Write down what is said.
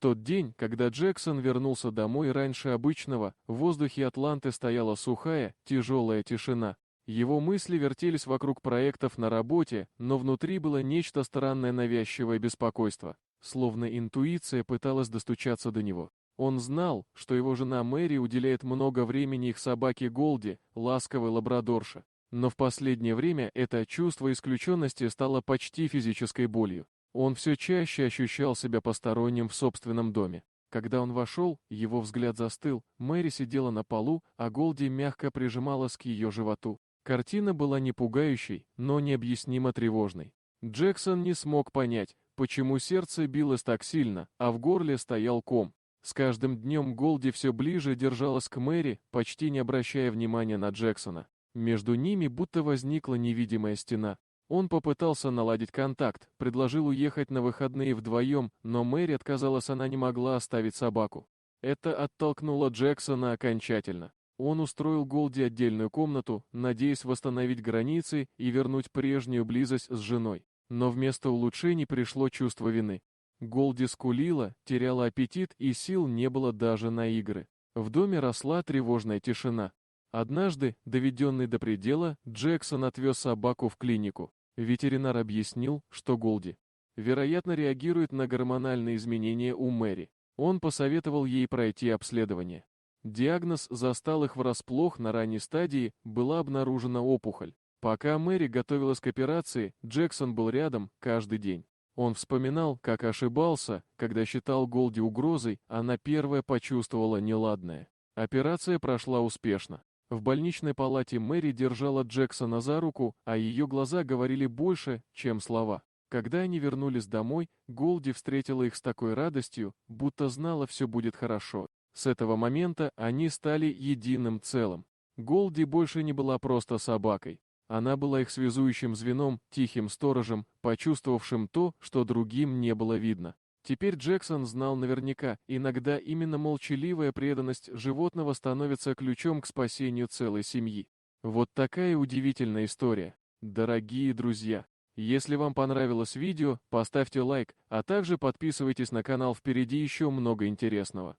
тот день, когда Джексон вернулся домой раньше обычного, в воздухе Атланты стояла сухая, тяжелая тишина. Его мысли вертелись вокруг проектов на работе, но внутри было нечто странное навязчивое беспокойство, словно интуиция пыталась достучаться до него. Он знал, что его жена Мэри уделяет много времени их собаке Голди, ласковой лабрадорше. Но в последнее время это чувство исключенности стало почти физической болью. Он все чаще ощущал себя посторонним в собственном доме. Когда он вошел, его взгляд застыл, Мэри сидела на полу, а Голди мягко прижималась к ее животу. Картина была не пугающей, но необъяснимо тревожной. Джексон не смог понять, почему сердце билось так сильно, а в горле стоял ком. С каждым днем Голди все ближе держалась к Мэри, почти не обращая внимания на Джексона. Между ними будто возникла невидимая стена. Он попытался наладить контакт, предложил уехать на выходные вдвоем, но Мэри отказалась, она не могла оставить собаку. Это оттолкнуло Джексона окончательно. Он устроил Голди отдельную комнату, надеясь восстановить границы и вернуть прежнюю близость с женой. Но вместо улучшений пришло чувство вины. Голди скулила, теряла аппетит, и сил не было даже на игры. В доме росла тревожная тишина. Однажды, доведенный до предела, Джексон отвез собаку в клинику. Ветеринар объяснил, что Голди, вероятно, реагирует на гормональные изменения у Мэри. Он посоветовал ей пройти обследование. Диагноз застал их врасплох, на ранней стадии была обнаружена опухоль. Пока Мэри готовилась к операции, Джексон был рядом каждый день. Он вспоминал, как ошибался, когда считал Голди угрозой, она первая почувствовала неладное. Операция прошла успешно. В больничной палате Мэри держала Джексона за руку, а ее глаза говорили больше, чем слова. Когда они вернулись домой, Голди встретила их с такой радостью, будто знала, все будет хорошо. С этого момента они стали единым целым. Голди больше не была просто собакой. Она была их связующим звеном, тихим сторожем, почувствовавшим то, что другим не было видно. Теперь Джексон знал наверняка, иногда именно молчаливая преданность животного становится ключом к спасению целой семьи. Вот такая удивительная история. Дорогие друзья, если вам понравилось видео, поставьте лайк, а также подписывайтесь на канал, впереди еще много интересного.